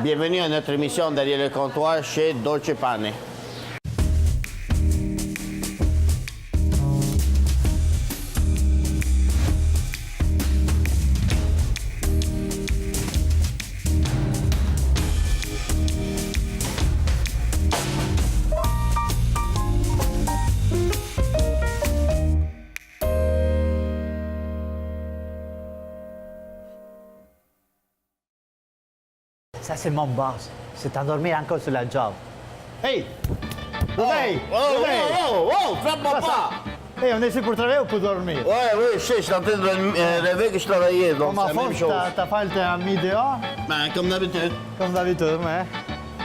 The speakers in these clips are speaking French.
Bienvenue à notre émission Derrière le comptoir chez Dolce Pane. Ça, c'est mon boss. C'est endormi encore sur la job. Hey! Réveille! Frappe-moi pas! Hey, on est ici pour travailler ou pour dormir? Oui, je sais, je suis en train de rêver que je travaillais, donc c'est la même chose. Ta femme t'a mis dehors? Ben, comme d'habitude. Comme d'habitude, hein?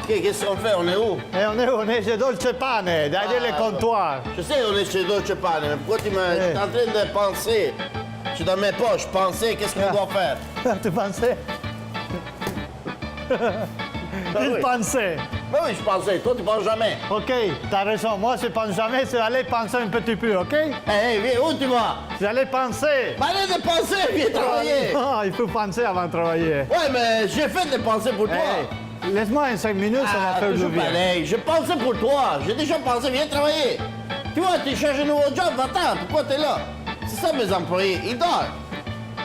OK, qu'est-ce qu'on fait? On est où? Hey, on est où? On est chez Dolce Pane, derrière le comptoir. Je sais, on est chez Dolce Pane, mais pourquoi tu me... Je suis en train de penser. Je suis dans mes poches, penser, qu'est-ce qu'on doit faire? Tu pensais? Il pensait. Ben oui, je pensais. Toi, tu penses jamais. OK, t'as raison. Moi, je pense jamais. C'est aller penser un petit peu, OK? Hey, viens, où tu vas? C'est aller penser. Ben, arrête de penser, viens travailler. Ah, il faut penser avant de travailler. Ouais, mais j'ai fait des pensées pour toi. Hey, laisse-moi 5 minutes, ça va faire le toujours bien. pareil. Je pensais pour toi. J'ai déjà pensé, viens travailler. Tu vois, tu cherches un nouveau job, va-t'en. Pourquoi t'es là? C'est ça, mes employés. Ils dorment.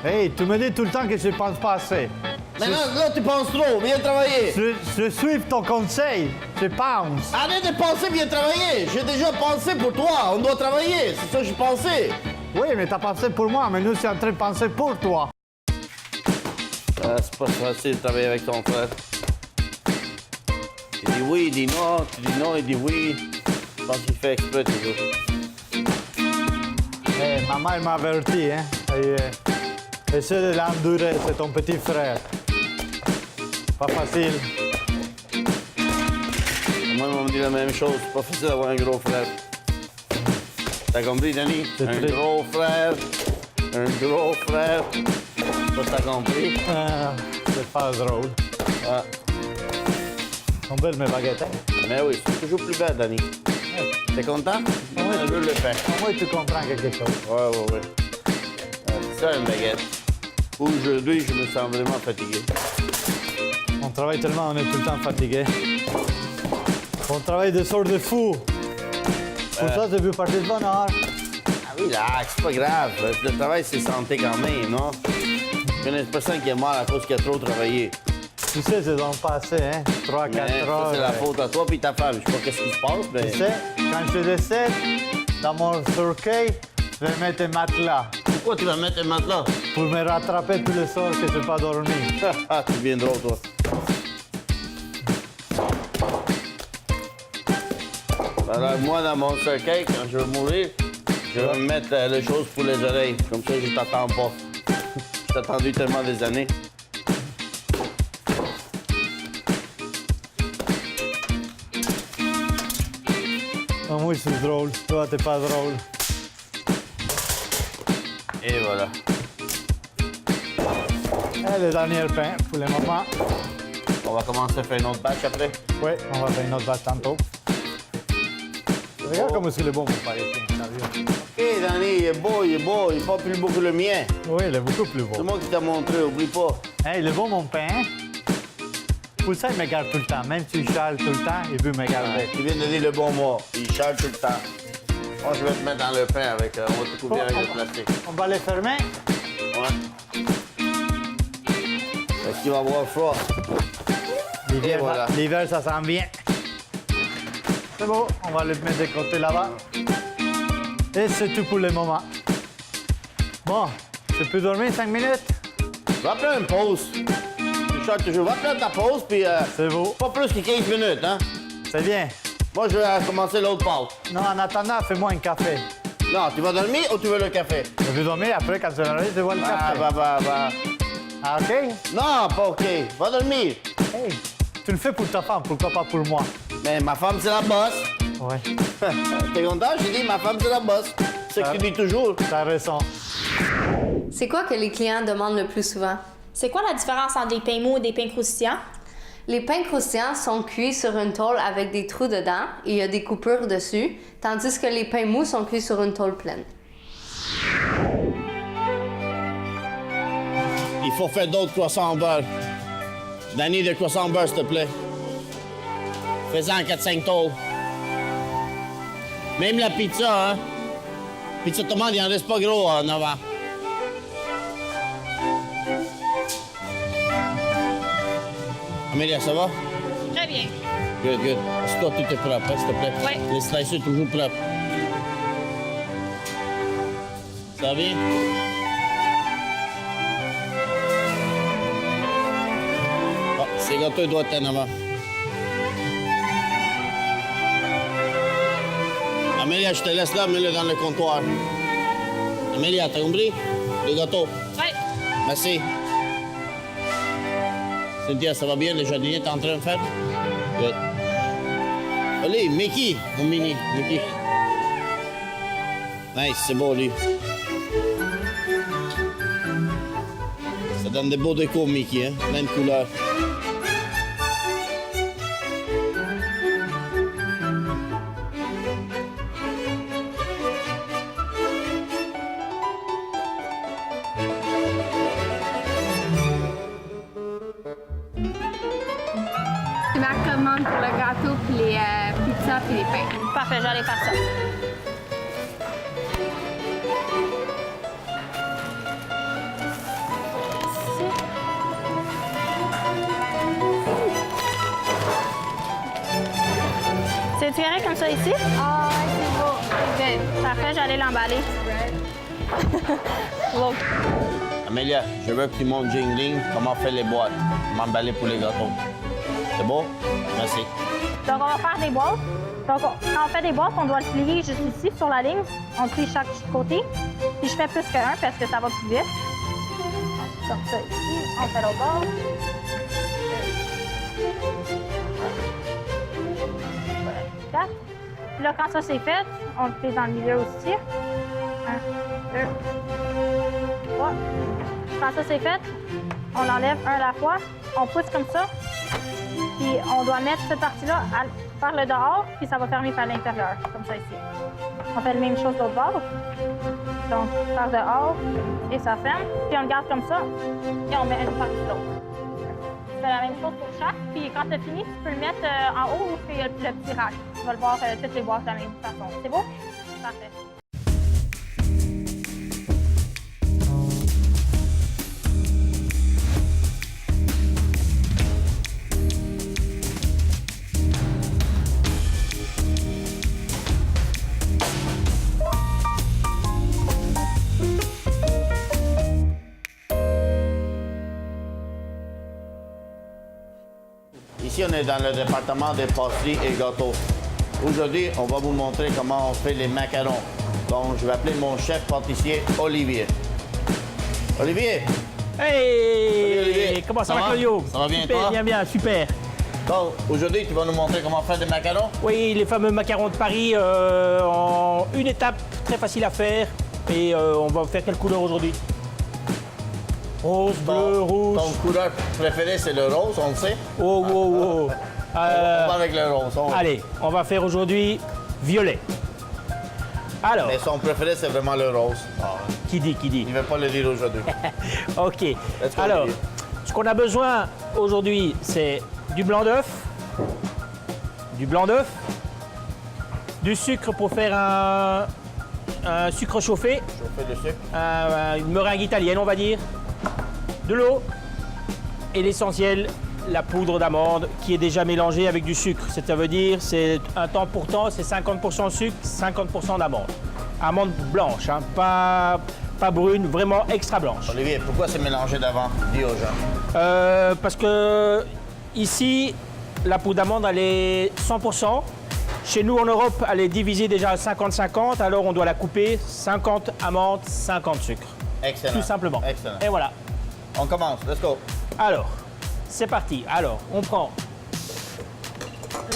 Hey, tu me dis tout le temps que je pense pas assez. Maintenant, là, tu penses trop. Viens travailler. Je suis ton conseil. Je pense. Arrête de penser, viens travailler. J'ai déjà pensé pour toi. On doit travailler. C'est ça que j'ai pensé. Oui, mais t'as pensé pour moi, mais nous, c'est en train de penser pour toi. C'est pas facile de travailler avec ton frère. Il dit oui, il dit non. Tu dis non, il dit oui. Je pense qu'il fait exprès toujours. Hey, maman, elle m'a averti, hein. Essaie de l'endurer, c'est ton petit frère. Pas facile. Moi, ils m'ont dit la même chose. C'est pas facile d'avoir un gros frère. T'as compris, Danny? Gros frère. Un gros frère. Ça, t'as compris? C'est pas drôle. Ah. Sont belles mes baguettes, hein? Mais oui, c'est toujours plus belle, Danny. T'es content? Oui. Je veux le faire. Au moins, tu comprends quelque chose. Ouais. C'est ça, une baguette. Aujourd'hui, je me sens vraiment fatigué. On travaille tellement, on est tout le temps fatigué. On travaille des sortes de fous. Pour ça, c'est plus partir de bonne heure. Ah oui, là, c'est pas grave. Le travail, c'est santé quand même, non? Je connais une personne qui est morte à cause qu'il a trop travaillé. Tu sais, c'est dans le passé, hein? 3-4 heures. Ça, c'est la faute à toi puis ta femme. Je sais pas qu'est-ce qui se passe, mais... Tu sais, quand je décède, dans mon cercueil, je vais mettre un matelas. Pourquoi tu vas mettre un matelas? Pour me rattraper tous les soirs que je n'ai pas dormi. Ah, tu viens drôle, toi. Alors, moi, dans mon cercueil, quand je vais mourir, je vais me mettre les choses pour les oreilles. Comme ça, je t'attends pas. Je t'ai attendu tellement des années. Non, moi, je suis drôle. Toi, t'es pas drôle. Et voilà. Et le dernier pain pour le moment. On va commencer à faire une autre batch après. Oui, on va faire une autre batch tantôt. Regarde comme c'est bon pour parler ici, l'avion. OK, Danny, il est beau, il est pas plus beau que le mien. Oui, il est beaucoup plus beau. C'est moi qui t'ai montré, oublie pas. Hey, il est beau, mon pain. Pour ça, il me garde tout le temps. Même si je chale tout le temps, il veut me garder. Tu viens de dire le bon mot. Il charge tout le temps. Moi, je vais te mettre dans le pain avec... on va te couvrir avec le plastique. On va les fermer. Ouais. Est-ce qu'il va avoir froid? L'hiver, voilà. L'hiver, ça s'en vient. C'est bon, on va le mettre de côté là-bas. Et c'est tout pour le moment. Bon, tu peux dormir 5 minutes? Va prendre une pause. Tu charges toujours. Va prendre ta pause, puis... C'est beau. Pas plus que 15 minutes, hein? C'est bien. Moi, je vais commencer l'autre pâte. Non, en attendant, fais-moi un café. Non, tu vas dormir ou tu veux le café? Je vais dormir, après, quand tu vas dormir, tu vois le café. Va. Ah, OK? Non, pas OK. Va dormir. Hey, tu le fais pour ta femme, pourquoi pas pour moi? Mais ma femme, c'est la boss. Ouais, T'es content? J'ai dit, ma femme, c'est la boss. C'est ce que tu dis toujours. t'as raison. C'est quoi que les clients demandent le plus souvent? C'est quoi la différence entre des pains mous et des pains croustillants? Les pains croustillants sont cuits sur une tôle avec des trous dedans et il y a des coupures dessus, tandis que les pains mous sont cuits sur une tôle pleine. Il faut faire d'autres croissants en beurre. Danny, des croissants en beurre, s'il te plaît. Fais-en 4-5 tôles. Même la pizza, hein? Pizza tomate, il en reste pas gros en avant. Amélia, ça va? Très bien. Good. Est-ce que toi, tout est propre, hein, s'il te plaît? Oui. Les slicers, toujours propres. Ça va bien? Ah, ces gâteaux, ils doivent être en avant. Amélia, je te laisse là, mets-le dans le comptoir. Amélia, t'as compris? Les gâteaux. Oui. Merci. Cynthia, ça va bien? Le jardinier, t'es en train de faire? Good. Allez, Mickey, mon mini, Mickey. Nice, c'est beau, lui. Ça donne des beaux décos, Mickey, hein? Plein de couleurs. C'est ma commande pour le gâteau, puis les pizzas, puis les pains. Parfait, j'allais faire ça. C'est correct comme ça ici? Ah, c'est beau. C'est good. Parfait, j'allais l'emballer. Wow. Amélia, je veux que tu montres Jingling comment faire les boîtes, m'emballer pour les gâteaux. C'est beau? Merci. Donc, on va faire des boîtes. Donc, quand on fait des boîtes, on doit le plier juste ici, sur la ligne. On plie chaque côté. Puis je fais plus qu'un parce que ça va plus vite. Comme ça ici, on fait l'autre bord. Voilà, 4. Puis là, quand ça c'est fait, on le plie dans le milieu aussi. 1, 2, 3. Quand ça c'est fait, on l'enlève un à la fois. On pousse comme ça. Puis on doit mettre cette partie-là par le dehors, puis ça va fermer par l'intérieur, comme ça ici. On fait la même chose de l'autre bord. Donc, par dehors, et ça ferme. Puis on le garde comme ça, et on met une partie de l'autre. Tu fais la même chose pour chaque, puis quand tu as fini, tu peux le mettre en haut où il y a le petit rack. Tu vas le voir toutes les boîtes de la même façon. C'est beau? Parfait. Ici, on est dans le département des pâtisseries et gâteaux. Aujourd'hui, on va vous montrer comment on fait les macarons. Donc, je vais appeler mon chef pâtissier, Olivier. Olivier! Hey! Salut, Olivier. Comment ça Ça va, va? Claudio? Ça va bien, Super, toi? bien, super. Donc, aujourd'hui, tu vas nous montrer comment faire des macarons? Oui, les fameux macarons de Paris en une étape, très facile à faire. Et on va faire quelle couleur aujourd'hui? Rose, bleu, rouge. Ton couleur préférée, c'est le rose, on le sait. Oh, oh, oh. On va avec le rose. Allez, on va faire aujourd'hui violet. Alors, Mais son préféré, c'est vraiment le rose. qui dit? Il ne veut pas le dire aujourd'hui. OK. Let's go, Alors, Olivier. ce qu'on a besoin aujourd'hui, c'est du blanc d'œuf, du sucre pour faire un sucre chauffé, Je fais le sucre. une meringue italienne, on va dire, de l'eau et l'essentiel, la poudre d'amande qui est déjà mélangée avec du sucre. Ça veut dire c'est un temps pour temps, c'est 50% sucre, 50% d'amande. Amande blanche, hein, pas brune, vraiment extra blanche. Olivier, pourquoi c'est mélangé d'avant? Dis aux gens. Parce que ici, la poudre d'amande, elle est 100%. Chez nous en Europe, elle est divisée déjà à 50-50, alors on doit la couper 50 amandes, 50 sucre. Excellent. Tout simplement. Excellent. Et voilà. On commence, let's go. Alors, c'est parti. Alors, on prend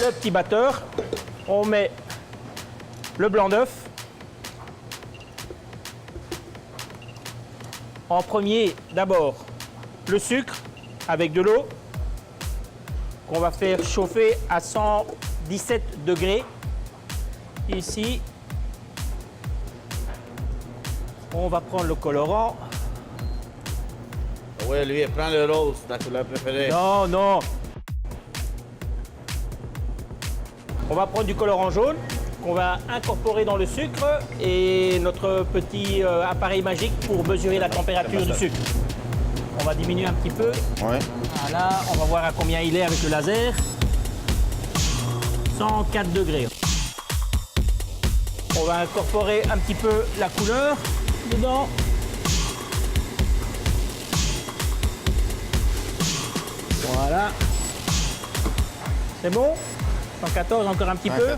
le petit batteur, on met le blanc d'œuf. En premier, d'abord, le sucre avec de l'eau qu'on va faire chauffer à 117 degrés. Ici, on va prendre le colorant. Oui, lui, prends le rose, ta couleur préférée. Non, non. On va prendre du colorant jaune qu'on va incorporer dans le sucre et notre petit appareil magique pour mesurer la température du sucre. On va diminuer un petit peu. Oui. Voilà, on va voir à combien il est avec le laser. 104 degrés. On va incorporer un petit peu la couleur dedans. Voilà. C'est bon? 114, encore un petit peu.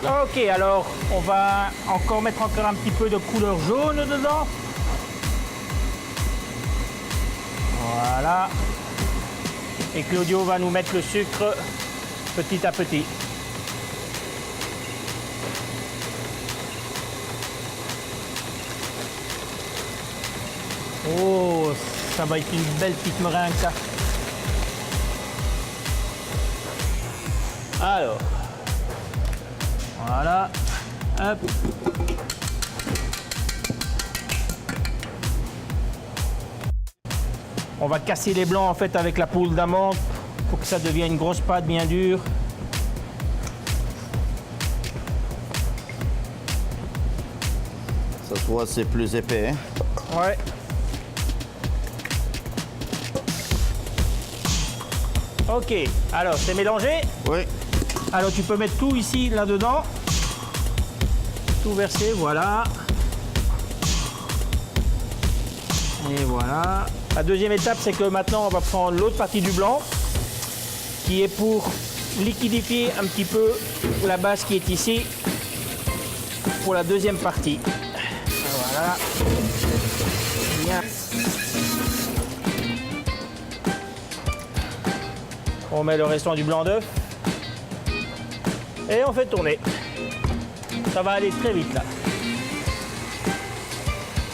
Ok, alors on va mettre encore un petit peu de couleur jaune dedans. Voilà. Et Claudio va nous mettre le sucre petit à petit. Oh, ça va être une belle petite meringue, ça. Alors, voilà, hop. On va casser les blancs en fait avec la poudre d'amande pour que ça devienne une grosse pâte bien dure. Ça se voit, c'est plus épais. Hein? Ouais. Ok, alors c'est mélangé. Oui. Alors tu peux mettre tout ici, là-dedans. Tout verser, voilà. Et voilà. La deuxième étape, c'est que maintenant, on va prendre l'autre partie du blanc, qui est pour liquidifier un petit peu la base qui est ici, pour la deuxième partie. Voilà. Bien. On met le restant du blanc d'œuf. Et on fait tourner. Ça va aller très vite là.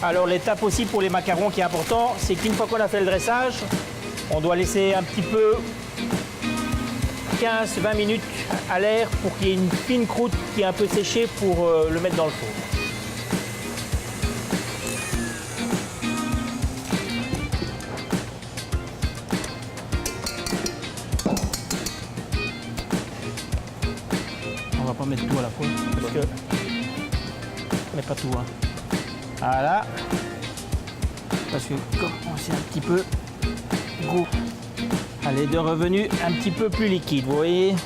Alors l'étape aussi pour les macarons qui est important, c'est qu'une fois qu'on a fait le dressage, on doit laisser un petit peu 15-20 minutes à l'air pour qu'il y ait une fine croûte qui est un peu séchée pour le mettre dans le four. On va pas mettre tout à la fois parce que on met pas tout. Hein. Voilà. Parce que comme c'est un petit peu goût. Elle est de revenu un petit peu plus liquide, vous voyez.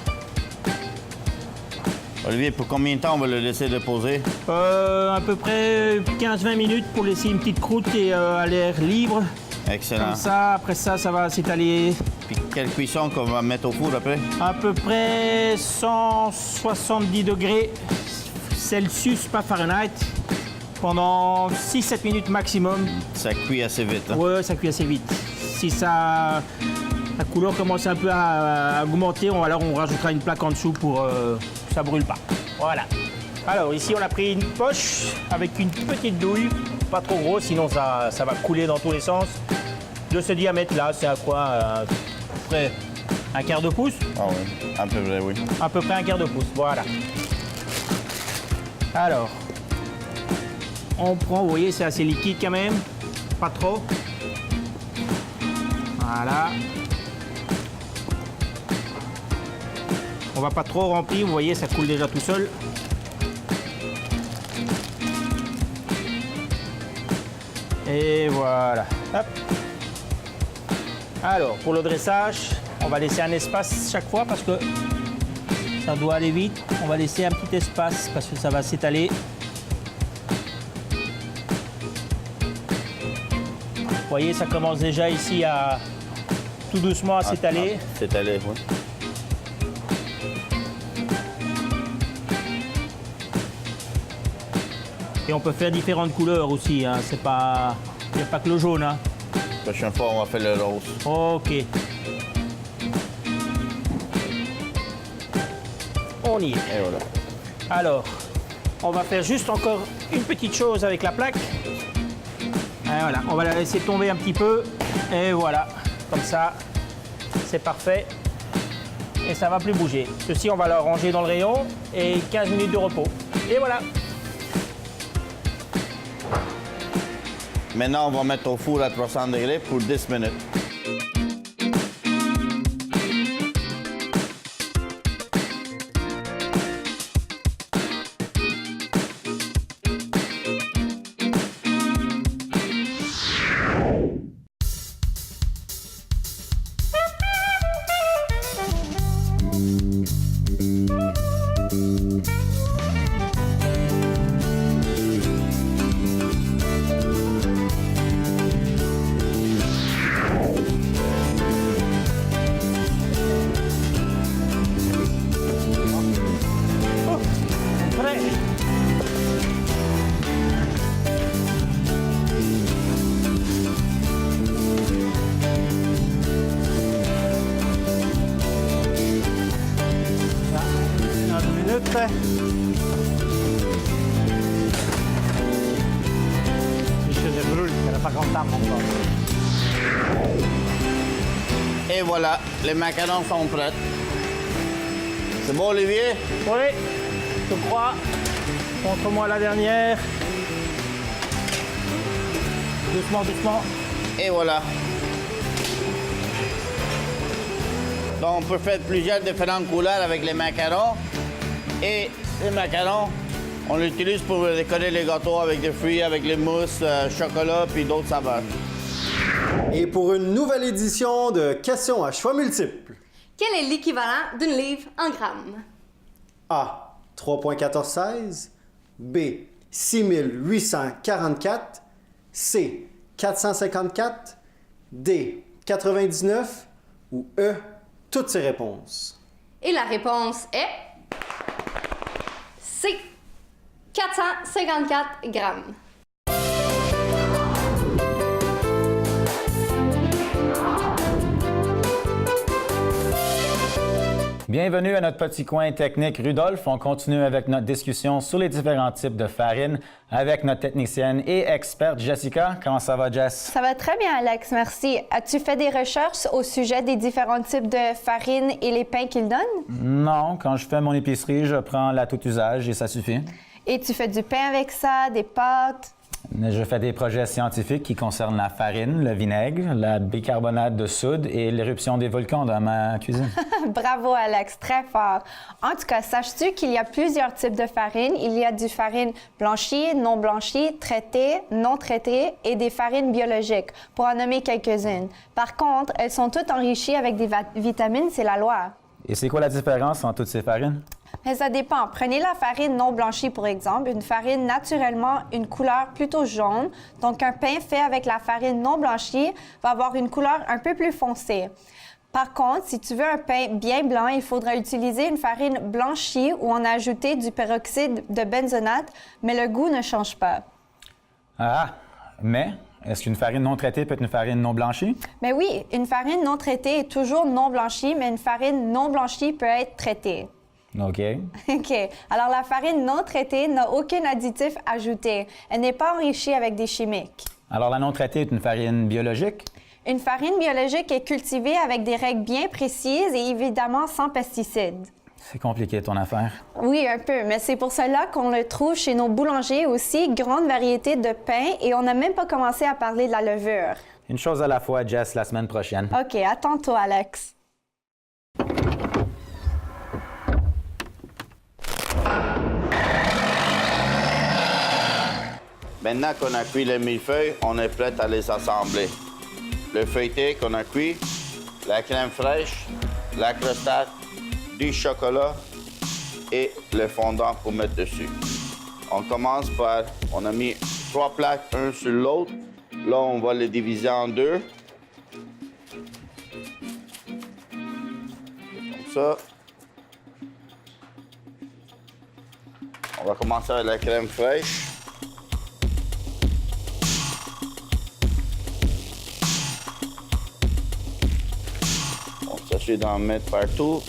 Olivier, pour combien de temps on va le laisser reposer? À peu près 15-20 minutes pour laisser une petite croûte et à l'air libre. Excellent. Comme ça, après ça, ça va s'étaler. Puis quelle cuisson qu'on va mettre au four après? À peu près 170 degrés Celsius, pas Fahrenheit, pendant 6-7 minutes maximum. Ça cuit assez vite. Hein? Ouais, ça cuit assez vite. Si ça, la couleur commence un peu à augmenter, alors on rajoutera une plaque en dessous pour que ça brûle pas. Voilà. Alors ici, on a pris une poche avec une petite douille, pas trop grosse, sinon ça va couler dans tous les sens. De ce diamètre-là, c'est à quoi à peu près un quart de pouce? Ah oui, à peu près, oui. À peu près un quart de pouce, voilà. Alors, on prend, vous voyez, c'est assez liquide quand même, pas trop. Voilà. On va pas trop remplir, vous voyez, ça coule déjà tout seul. Et voilà. Hop. Alors, pour le dressage, on va laisser un espace chaque fois parce que ça doit aller vite. On va laisser un petit espace parce que ça va s'étaler. Vous voyez, ça commence déjà ici à tout doucement à s'étaler. S'étaler, oui. Et on peut faire différentes couleurs aussi, hein. C'est pas... Il n'y a pas que le jaune, hein. La prochaine fois, on va faire le rose. Ok. On y est. Et voilà. Alors, on va faire juste encore une petite chose avec la plaque. Et voilà, on va la laisser tomber un petit peu. Et voilà, comme ça, c'est parfait. Et ça ne va plus bouger. Ceci, on va le ranger dans le rayon et 15 minutes de repos. Et voilà. Maintenant, on va mettre au four à 300 degrés pour 10 minutes. Prêt. Dans 2 minutes. Je brûle, elle n'est pas contente, mon gars. Et voilà, les macarons sont prêts. C'est bon, Olivier? Oui, je crois. Montre-moi la dernière. Doucement, doucement. Et voilà. Donc, on peut faire plusieurs différentes couleurs avec les macarons. Et les macarons, on l'utilise pour décorer les gâteaux avec des fruits, avec les mousses, chocolat, puis d'autres saveurs. Et pour une nouvelle édition de Questions à choix multiples. Quel est l'équivalent d'une livre en grammes? A. 3,1416. B. 6844. C. 454. D. 99. Ou E. Toutes ces réponses. Et la réponse est... C. 454 grammes. Bienvenue à notre petit coin technique Rudolph. On continue avec notre discussion sur les différents types de farine avec notre technicienne et experte Jessica. Comment ça va, Jess? Ça va très bien, Alex, merci. As-tu fait des recherches au sujet des différents types de farine et les pains qu'ils donnent? Non, quand je fais mon épicerie, je prends la tout usage et ça suffit. Et tu fais du pain avec ça, des pâtes? Je fais des projets scientifiques qui concernent la farine, le vinaigre, la bicarbonate de soude et l'éruption des volcans dans ma cuisine. Bravo, Alex, très fort. En tout cas, saches-tu qu'il y a plusieurs types de farine? Il y a du farine blanchie, non blanchie, traitée, non traitée et des farines biologiques, pour en nommer quelques-unes. Par contre, elles sont toutes enrichies avec des vitamines, c'est la loi. Et c'est quoi la différence entre toutes ces farines? Mais ça dépend. Prenez la farine non blanchie, pour exemple. Une farine naturellement une couleur plutôt jaune. Donc, un pain fait avec la farine non blanchie va avoir une couleur un peu plus foncée. Par contre, si tu veux un pain bien blanc, il faudra utiliser une farine blanchie où on a ajouté du peroxyde de benzonate, mais le goût ne change pas. Ah, mais est-ce qu'une farine non traitée peut être une farine non blanchie? Mais oui, une farine non traitée est toujours non blanchie, mais une farine non blanchie peut être traitée. OK. OK. Alors, la farine non traitée n'a aucun additif ajouté. Elle n'est pas enrichie avec des chimiques. Alors, la non traitée est une farine biologique? Une farine biologique est cultivée avec des règles bien précises et évidemment sans pesticides. C'est compliqué, ton affaire. Oui, un peu, mais c'est pour cela qu'on le trouve chez nos boulangers aussi, grande variété de pain, et on n'a même pas commencé à parler de la levure. Une chose à la fois, Jess, la semaine prochaine. OK, attends-toi, Alex. Maintenant qu'on a cuit les millefeuilles, on est prêt à les assembler. Le feuilleté qu'on a cuit, la crème fraîche, la crostade, du chocolat et le fondant pour mettre dessus. On commence par, on a mis 3 plaques, un sur l'autre. Là, on va les diviser en 2. Comme ça. On va commencer avec la crème fraîche. essayer d'en mettre partout.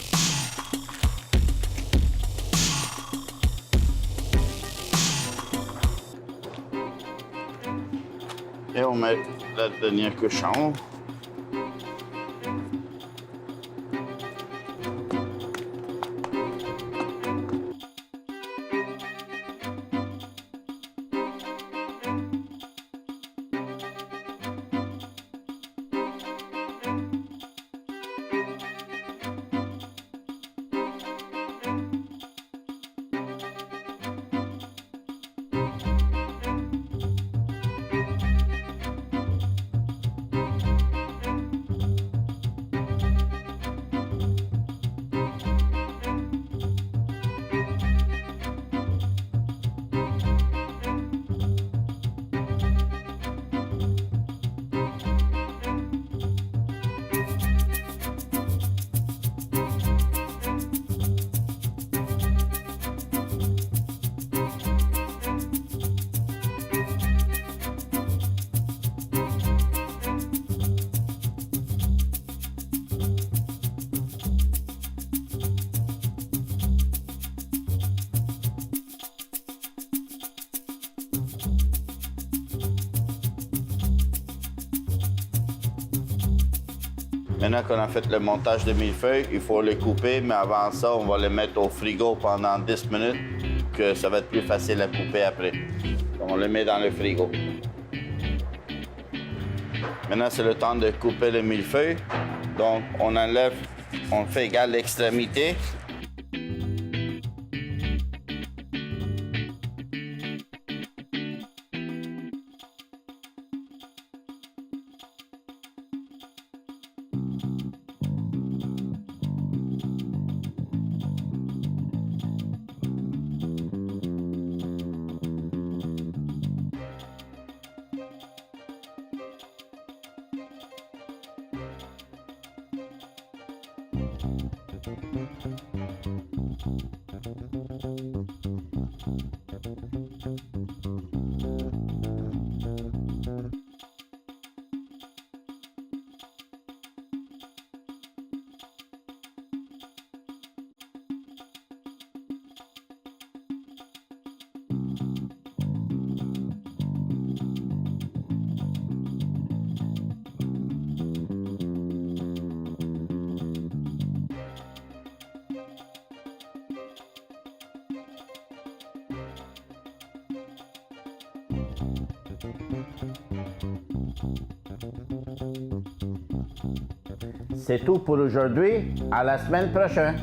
Et on met la dernière couche en haut. Maintenant qu'on a fait le montage de millefeuilles, il faut les couper, mais avant ça, on va les mettre au frigo pendant 10 minutes, que ça va être plus facile à couper après. On les met dans le frigo. Maintenant, c'est le temps de couper les millefeuilles. Donc, on enlève, on fait égal l'extrémité. C'est tout pour aujourd'hui. À la semaine prochaine.